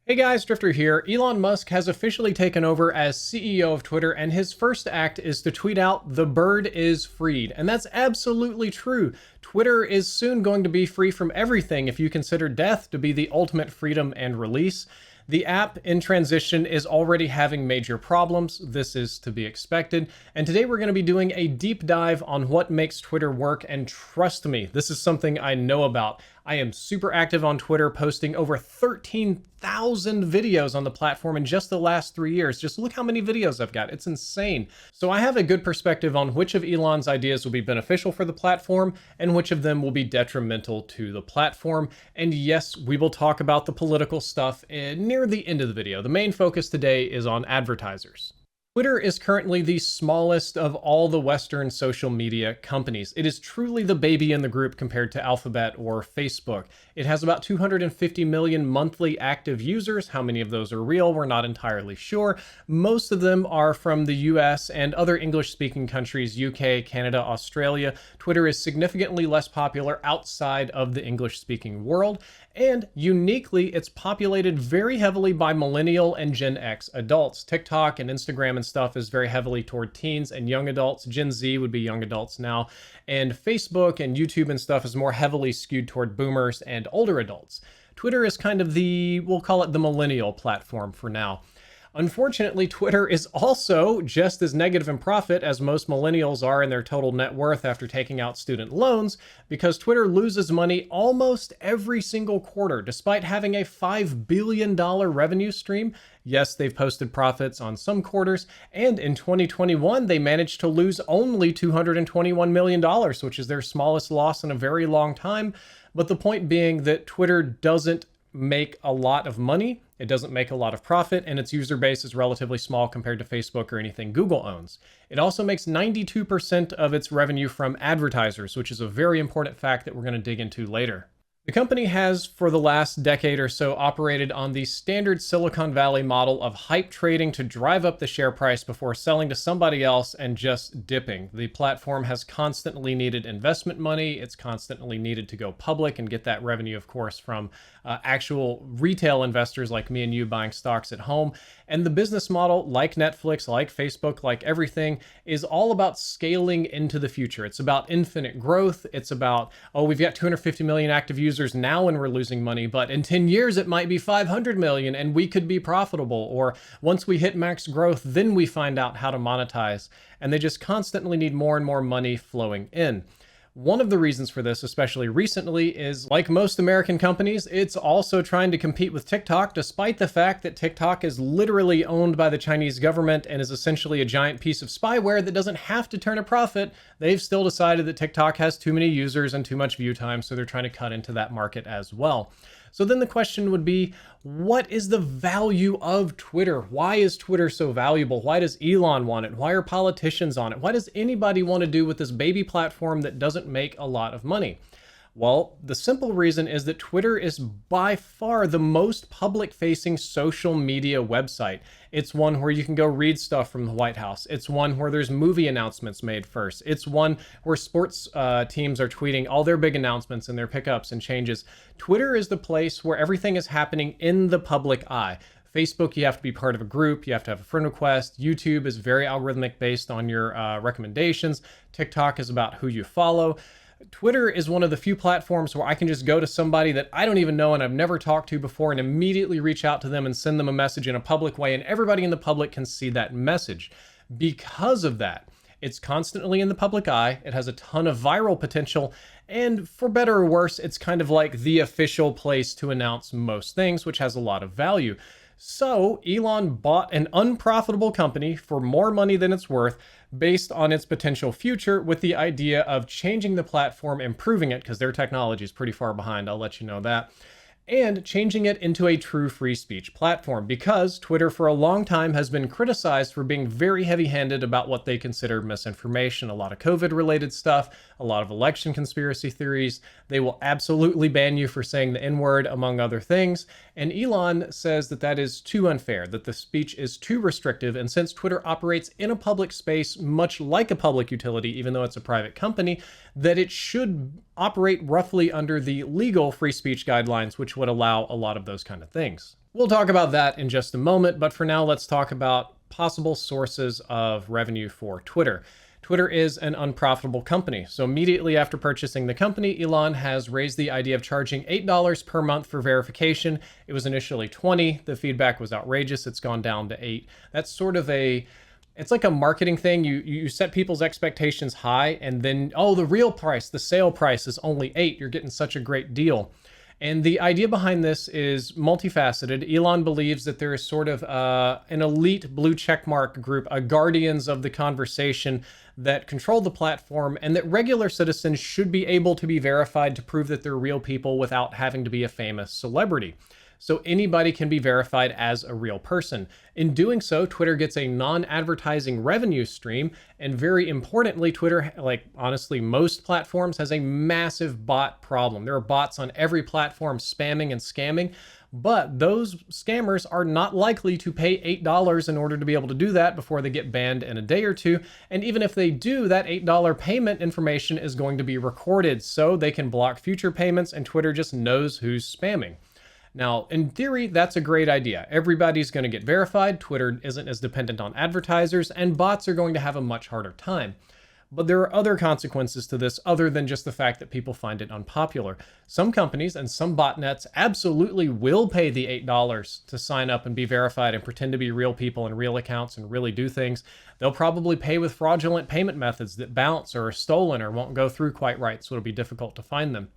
Hey guys, Drifter here. Elon Musk has officially taken over as CEO of Twitter, and his first act is to tweet out, "The bird is freed." And that's absolutely true. Twitter is soon going to be free from everything if you consider death to be the ultimate freedom and release. The app in transition is already having major problems. This is to be expected. And today we're going to be doing a deep dive on what makes Twitter work. And trust me, this is something I know about. I am super active on Twitter, posting over 13,000 videos on the platform in just the last 3 years. Just look how many videos I've got. It's insane. So I have a good perspective on which of Elon's ideas will be beneficial for the platform and which of them will be detrimental to the platform. And yes, we will talk about the political stuff near the end of the video. The main focus today is on advertisers. Twitter is currently the smallest of all the Western social media companies. It is truly the baby in the group compared to Alphabet or Facebook. It has about 250 million monthly active users. How many of those are real, we're not entirely sure. Most of them are from the US and other English-speaking countries, UK, Canada, Australia. Twitter is significantly less popular outside of the English-speaking world. And uniquely, it's populated very heavily by millennial and Gen X adults. TikTok and Instagram and stuff is very heavily toward teens and young adults. Gen Z would be young adults now. And Facebook and YouTube and stuff is more heavily skewed toward boomers and older adults. Twitter is kind of we'll call it the millennial platform for now. Unfortunately, Twitter is also just as negative in profit as most millennials are in their total net worth after taking out student loans, because Twitter loses money almost every single quarter, despite having a $5 billion revenue stream. Yes, they've posted profits on some quarters, and in 2021, they managed to lose only $221 million, which is their smallest loss in a very long time. But the point being that Twitter doesn't make a lot of money. It doesn't make a lot of profit, and its user base is relatively small compared to Facebook or anything Google owns. It also makes 92% of its revenue from advertisers, which is a very important fact that we're going to dig into later. The company has, for the last decade or so, operated on the standard Silicon Valley model of hype trading to drive up the share price before selling to somebody else and just dipping. The platform has constantly needed investment money. It's constantly needed to go public and get that revenue, of course, from actual retail investors like me and you buying stocks at home. And the business model, like Netflix, like Facebook, like everything, is all about scaling into the future. It's about infinite growth. It's about, oh, we've got 250 million active users now and we're losing money, but in 10 years it might be 500 million and we could be profitable. Or once we hit max growth, then we find out how to monetize. And they just constantly need more and more money flowing in. One of the reasons for this, especially recently, is like most American companies, it's also trying to compete with TikTok, despite the fact that TikTok is literally owned by the Chinese government and is essentially a giant piece of spyware that doesn't have to turn a profit. They've still decided that TikTok has too many users and too much view time, so they're trying to cut into that market as well. So then the question would be, what is the value of Twitter? Why is Twitter so valuable? Why does Elon want it? Why are politicians on it? Why does anybody want to do with this baby platform that doesn't make a lot of money? Well, the simple reason is that Twitter is by far the most public-facing social media website. It's one where you can go read stuff from the White House. It's one where there's movie announcements made first. It's one where sports teams are tweeting all their big announcements and their pickups and changes. Twitter is the place where everything is happening in the public eye. Facebook, you have to be part of a group. You have to have a friend request. YouTube is very algorithmic based on your recommendations. TikTok is about who you follow. Twitter is one of the few platforms where I can just go to somebody that I don't even know and I've never talked to before and immediately reach out to them and send them a message in a public way, and everybody in the public can see that message. Because of that, it's constantly in the public eye, it has a ton of viral potential, and for better or worse, it's kind of like the official place to announce most things, which has a lot of value. So Elon bought an unprofitable company for more money than it's worth based on its potential future, with the idea of changing the platform, improving it, because their technology is pretty far behind, I'll let you know that, and changing it into a true free speech platform, because Twitter for a long time has been criticized for being very heavy-handed about what they consider misinformation, a lot of COVID-related stuff, a lot of election conspiracy theories. They will absolutely ban you for saying the N-word, among other things. And Elon says that that is too unfair, that the speech is too restrictive, and since Twitter operates in a public space, much like a public utility, even though it's a private company, that it should operate roughly under the legal free speech guidelines, which would allow a lot of those kind of things. We'll talk about that in just a moment, but for now, let's talk about possible sources of revenue for Twitter. Twitter is an unprofitable company. So immediately after purchasing the company, Elon has raised the idea of charging $8 per month for verification. It was initially $20. The feedback was outrageous. It's gone down to $8. That's sort of it's like a marketing thing. You set people's expectations high, and then, oh, the real price, the sale price is only $8. You're getting such a great deal. And the idea behind this is multifaceted. Elon believes that there is sort of an elite blue checkmark group, a guardians of the conversation that control the platform, and that regular citizens should be able to be verified to prove that they're real people without having to be a famous celebrity. So anybody can be verified as a real person. In doing so, Twitter gets a non-advertising revenue stream. And very importantly, Twitter, like honestly, most platforms, has a massive bot problem. There are bots on every platform spamming and scamming, but those scammers are not likely to pay $8 in order to be able to do that before they get banned in a day or two. And even if they do, that $8 payment information is going to be recorded so they can block future payments, and Twitter just knows who's spamming. Now, in theory, that's a great idea. Everybody's going to get verified. Twitter isn't as dependent on advertisers, and bots are going to have a much harder time. But there are other consequences to this other than just the fact that people find it unpopular. Some companies and some botnets absolutely will pay the $8 to sign up and be verified and pretend to be real people and real accounts and really do things. They'll probably pay with fraudulent payment methods that bounce or are stolen or won't go through quite right, so it'll be difficult to find them.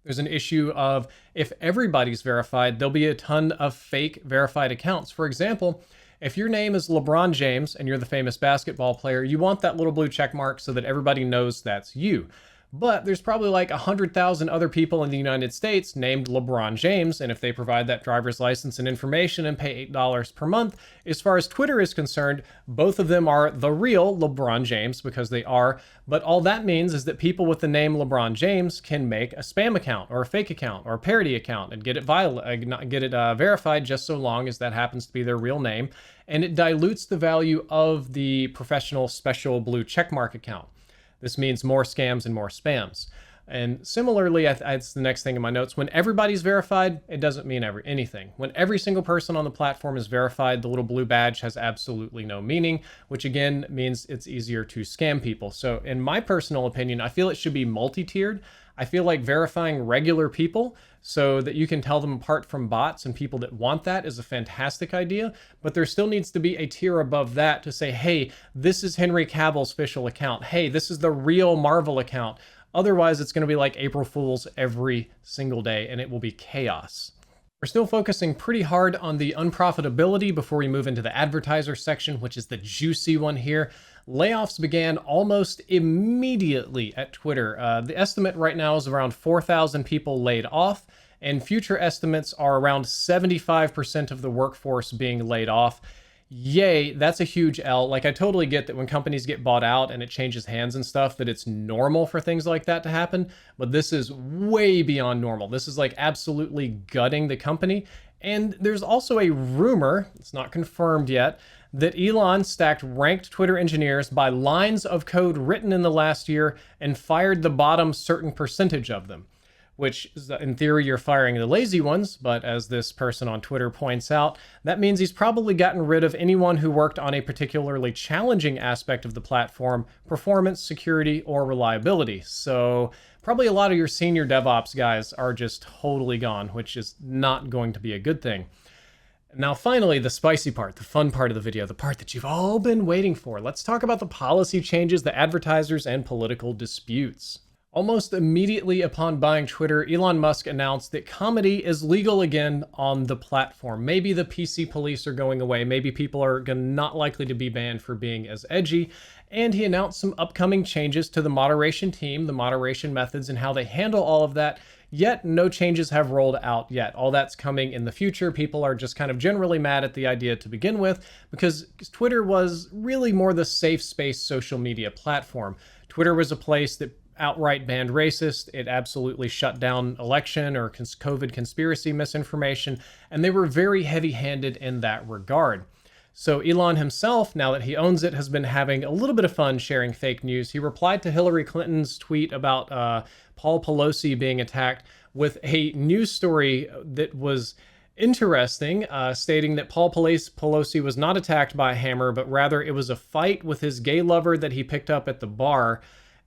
There's an issue of if everybody's verified, there'll be a ton of fake verified accounts. For example, if your name is LeBron James and you're the famous basketball player, you want that little blue check mark so that everybody knows that's you. But there's probably like 100,000 other people in the United States named LeBron James, and if they provide that driver's license and information and pay $8 per month, as far as Twitter is concerned, both of them are the real LeBron James because they are, but all that means is that people with the name LeBron James can make a spam account or a fake account or a parody account and get it verified just so long as that happens to be their real name, and it dilutes the value of the professional special blue checkmark account. This means more scams and more spams. And similarly, it's the next thing in my notes. When everybody's verified, it doesn't mean anything. When every single person on the platform is verified, the little blue badge has absolutely no meaning, which again means it's easier to scam people. So in my personal opinion, I feel it should be multi-tiered. I feel like verifying regular people so that you can tell them apart from bots and people that want that is a fantastic idea, but there still needs to be a tier above that to say, hey, this is Henry Cavill's official account. Hey, this is the real Marvel account. Otherwise, it's going to be like April Fools every single day, and it will be chaos. We're still focusing pretty hard on the unprofitability before we move into the advertiser section, which is the juicy one here. Layoffs began almost immediately at Twitter. The estimate right now is around 4,000 people laid off, and future estimates are around 75% of the workforce being laid off. Yay, that's a huge L. Like, I totally get that when companies get bought out and it changes hands and stuff, that it's normal for things like that to happen, but this is way beyond normal. This is like absolutely gutting the company. And there's also a rumor, it's not confirmed yet, that Elon stacked ranked Twitter engineers by lines of code written in the last year and fired the bottom certain percentage of them, which is, in theory, you're firing the lazy ones, but as this person on Twitter points out, that means he's probably gotten rid of anyone who worked on a particularly challenging aspect of the platform, performance, security, or reliability. So probably a lot of your senior DevOps guys are just totally gone, which is not going to be a good thing. Now, finally, the spicy part, the fun part of the video, the part that you've all been waiting for. Let's talk about the policy changes, the advertisers, and political disputes. Almost immediately upon buying Twitter, Elon Musk announced that comedy is legal again on the platform. Maybe the PC police are going away. Maybe people are not likely to be banned for being as edgy. And he announced some upcoming changes to the moderation team, the moderation methods, and how they handle all of that. Yet no changes have rolled out yet. All that's coming in the future. People are just kind of generally mad at the idea to begin with because Twitter was really more the safe space social media platform. Twitter was a place that outright banned racist. It absolutely shut down election or COVID conspiracy misinformation, and they were very heavy-handed in that regard. So Elon himself, now that he owns it, has been having a little bit of fun sharing fake news. He replied to Hillary Clinton's tweet about Paul Pelosi being attacked with a news story that was Interesting, stating that Paul Pelosi was not attacked by a hammer, but rather it was a fight with his gay lover that he picked up at the bar.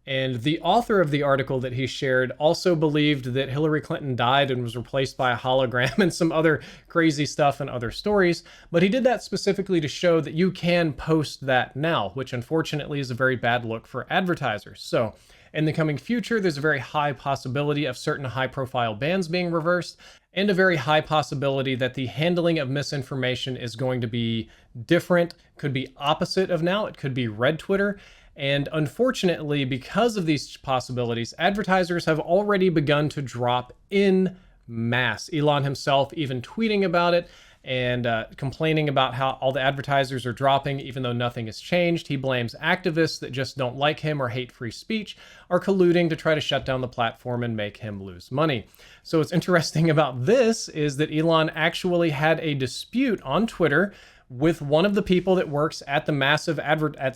And the author of the article that he shared also believed that Hillary Clinton died and was replaced by a hologram and some other crazy stuff and other stories. But he did that specifically to show that you can post that now, which unfortunately is a very bad look for advertisers. So in the coming future, there's a very high possibility of certain high-profile bans being reversed, and a very high possibility that the handling of misinformation is going to be different, could be opposite of now, it could be red Twitter. And unfortunately, because of these possibilities, advertisers have already begun to drop in mass. Elon himself even tweeting about it and complaining about how all the advertisers are dropping even though nothing has changed. He blames activists that just don't like him or hate free speech are colluding to try to shut down the platform and make him lose money. So what's interesting about this is that Elon actually had a dispute on Twitter with one of the people that works at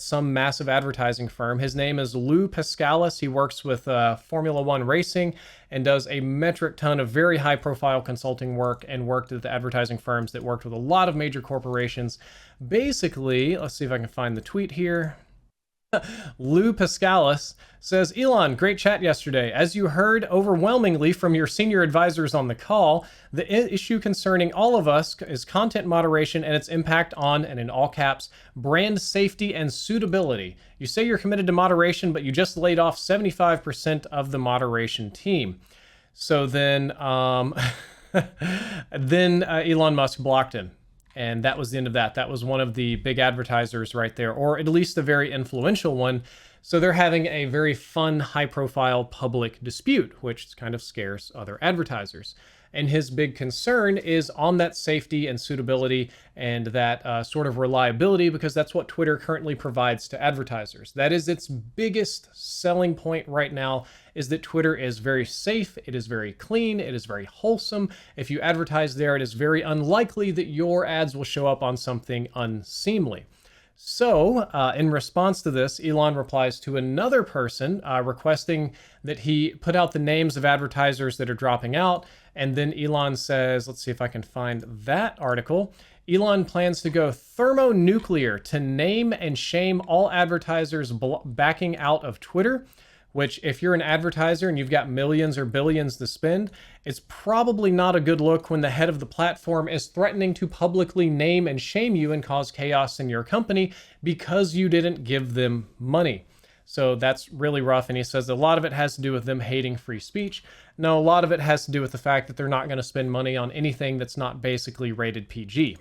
some massive advertising firm. His name is Lou Pascalis. He works with Formula One racing and does a metric ton of very high profile consulting work and worked at the advertising firms that worked with a lot of major corporations. Basically, let's see if I can find the tweet here. Lou Pascalis says, Elon, great chat yesterday. As you heard overwhelmingly from your senior advisors on the call, the issue concerning all of us is content moderation and its impact on, and in all caps, brand safety and suitability. You say you're committed to moderation, but you just laid off 75% of the moderation team. So then, Elon Musk blocked him. And that was the end of that. That was one of the big advertisers right there, or at least a very influential one. So they're having a very fun, high-profile public dispute, which kind of scares other advertisers. And his big concern is on that safety and suitability and that sort of reliability, because that's what Twitter currently provides to advertisers. That is its biggest selling point right now, is that Twitter is very safe, it is very clean, it is very wholesome. If you advertise there, it is very unlikely that your ads will show up on something unseemly. So, in response to this, Elon replies to another person requesting that he put out the names of advertisers that are dropping out. And then Elon says, let's see if I can find that article. Elon plans to go thermonuclear to name and shame all advertisers backing out of Twitter, which if you're an advertiser and you've got millions or billions to spend, it's probably not a good look when the head of the platform is threatening to publicly name and shame you and cause chaos in your company because you didn't give them money. So that's really rough. And he says a lot of it has to do with them hating free speech. No, a lot of it has to do with the fact that they're not going to spend money on anything that's not basically rated PG.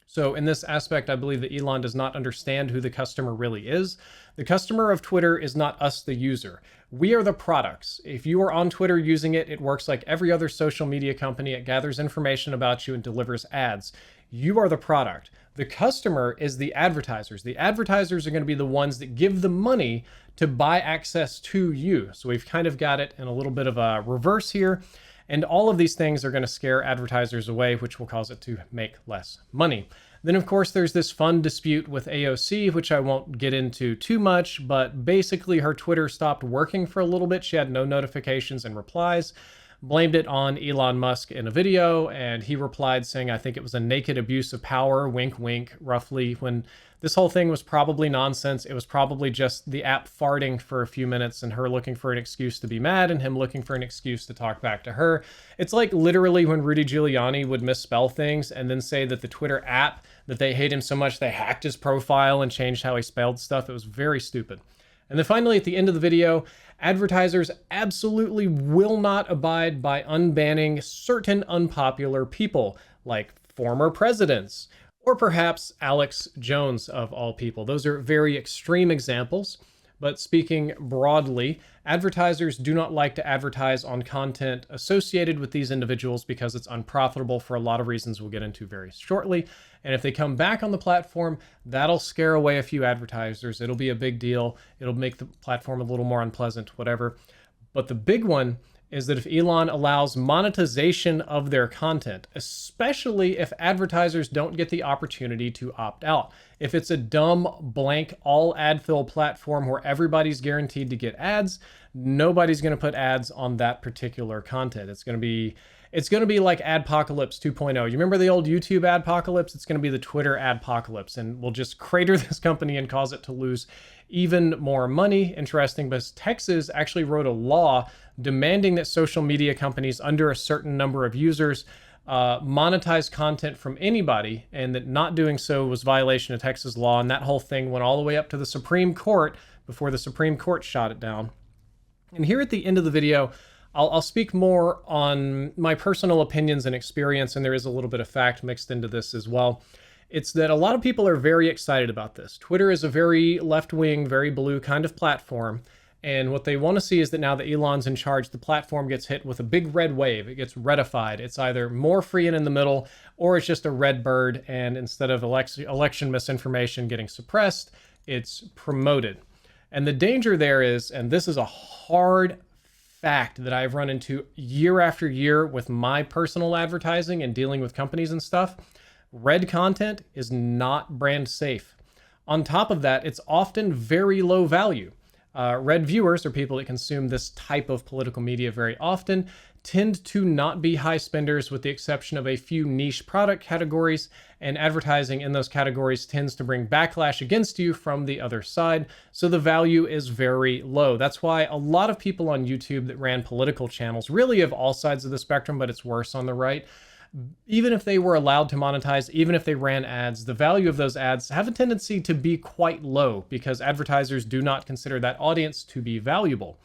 So in this aspect, I believe that Elon does not understand who the customer really is. The customer of Twitter is not us, the user. We are the products. If you are on Twitter using it, it works like every other social media company. It gathers information about you and delivers ads. You are the product. The customer is the advertisers. The advertisers are going to be the ones that give the money to buy access to you. So we've kind of got it in a little bit of a reverse here. And all of these things are going to scare advertisers away, which will cause it to make less money. Then, of course, there's this fun dispute with AOC, which I won't get into too much, but basically her Twitter stopped working for a little bit. She had no notifications and replies, blamed it on Elon Musk in a video, and he replied saying, I think it was a naked abuse of power, wink, wink, roughly, when this whole thing was probably nonsense. It was probably just the app farting for a few minutes and her looking for an excuse to be mad and him looking for an excuse to talk back to her. It's like literally when Rudy Giuliani would misspell things and then say that the Twitter app, that they hate him so much they hacked his profile and changed how he spelled stuff. It was very stupid. And then finally, at the end of the video, advertisers absolutely will not abide by unbanning certain unpopular people, like former presidents, or perhaps Alex Jones of all people. Those are very extreme examples, but speaking broadly, advertisers do not like to advertise on content associated with these individuals because it's unprofitable for a lot of reasons we'll get into very shortly. And if they come back on the platform, that'll scare away a few advertisers. It'll be a big deal. It'll make the platform a little more unpleasant, whatever. But the big one is that if Elon allows monetization of their content, especially if advertisers don't get the opportunity to opt out. If it's a dumb, blank, all ad fill platform where everybody's guaranteed to get ads, nobody's going to put ads on that particular content. It's going to be It's going to be like Adpocalypse 2.0. You remember the old YouTube Adpocalypse? It's going to be the Twitter Adpocalypse, and we'll just crater this company and cause it to lose even more money. Interesting, but Texas actually wrote a law demanding that social media companies under a certain number of users monetize content from anybody, and that not doing so was violation of Texas law. And that whole thing went all the way up to the Supreme Court before the Supreme Court shot it down. And here at the end of the video, I'll speak more on my personal opinions and experience, and there is a little bit of fact mixed into this as well. It's that a lot of people are very excited about this. Twitter is a very left-wing, very blue kind of platform, and what they want to see is that now that Elon's in charge, the platform gets hit with a big red wave. It gets redified. It's either more free and in the middle, or it's just a red bird, and instead of election misinformation getting suppressed, it's promoted. And the danger there is, and this is a hard fact that I've run into year after year with my personal advertising and dealing with companies and stuff, red content is not brand safe. On top of that, it's often very low value. Red viewers, or people that consume this type of political media very often, tend to not be high spenders with the exception of a few niche product categories, and advertising in those categories tends to bring backlash against you from the other side, so the value is very low. That's why a lot of people on YouTube that ran political channels, really of all sides of the spectrum, but it's worse on the right, even if they were allowed to monetize, even if they ran ads, the value of those ads have a tendency to be quite low because advertisers do not consider that audience to be valuable.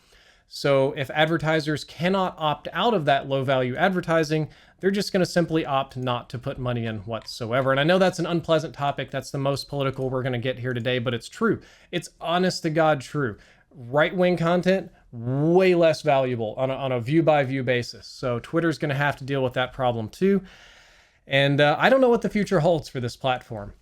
So if advertisers cannot opt out of that low value advertising, they're just going to simply opt not to put money in whatsoever. And I know that's an unpleasant topic. That's the most political we're going to get here today, but it's true. It's honest to God true. Right-wing content, way less valuable on a view-by-view basis. So Twitter's going to have to deal with that problem too. And I don't know what the future holds for this platform.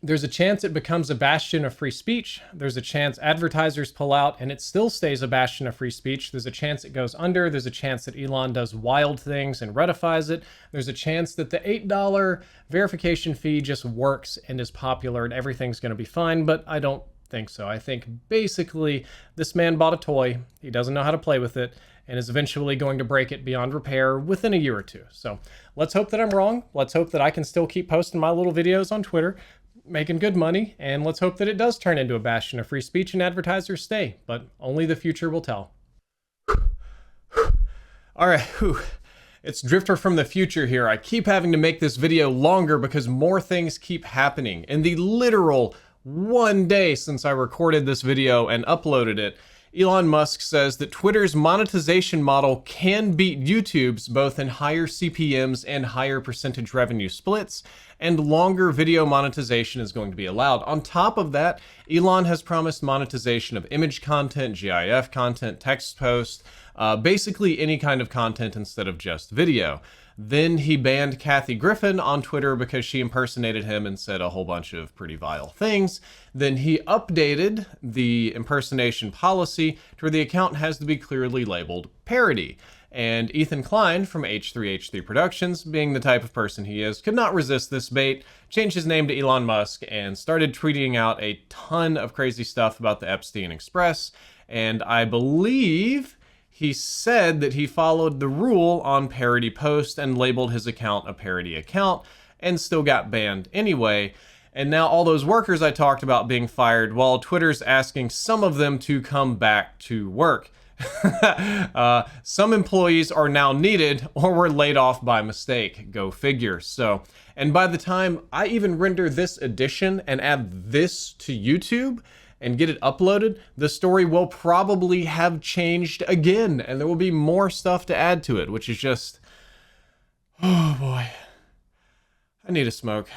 There's a chance it becomes a bastion of free speech. There's a chance advertisers pull out and it still stays a bastion of free speech. There's a chance it goes under. There's a chance that Elon does wild things and ratifies it. There's a chance that the $8 verification fee just works and is popular and everything's going to be fine, but I don't think so. I think basically this man bought a toy, he doesn't know how to play with it, and is eventually going to break it beyond repair within a year or two. So let's hope that I'm wrong. Let's hope that I can still keep posting my little videos on Twitter, making good money, and let's hope that it does turn into a bastion of free speech and advertisers stay, but only the future will tell. All right, it's Drifter from the future here. I keep having to make this video longer because more things keep happening. In the literal 1 day since I recorded this video and uploaded it, Elon Musk says that Twitter's monetization model can beat YouTube's both in higher CPMs and higher percentage revenue splits, and longer video monetization is going to be allowed. On top of that, Elon has promised monetization of image content, GIF content, text posts, basically any kind of content instead of just video. Then he banned Kathy Griffin on Twitter because she impersonated him and said a whole bunch of pretty vile things. Then he updated the impersonation policy to where the account has to be clearly labeled parody. And Ethan Klein from H3H3 Productions, being the type of person he is, could not resist this bait, changed his name to Elon Musk, and started tweeting out a ton of crazy stuff about the Epstein Express. And I believe he said that he followed the rule on parody post and labeled his account a parody account and still got banned anyway. And now all those workers I talked about being fired, well, Twitter's asking some of them to come back to work. Some employees are now needed or were laid off by mistake. Go figure. So, and by the time I even render this edition and add this to YouTube and get it uploaded, the story will probably have changed again, and there will be more stuff to add to it, which is just, oh boy, I need a smoke.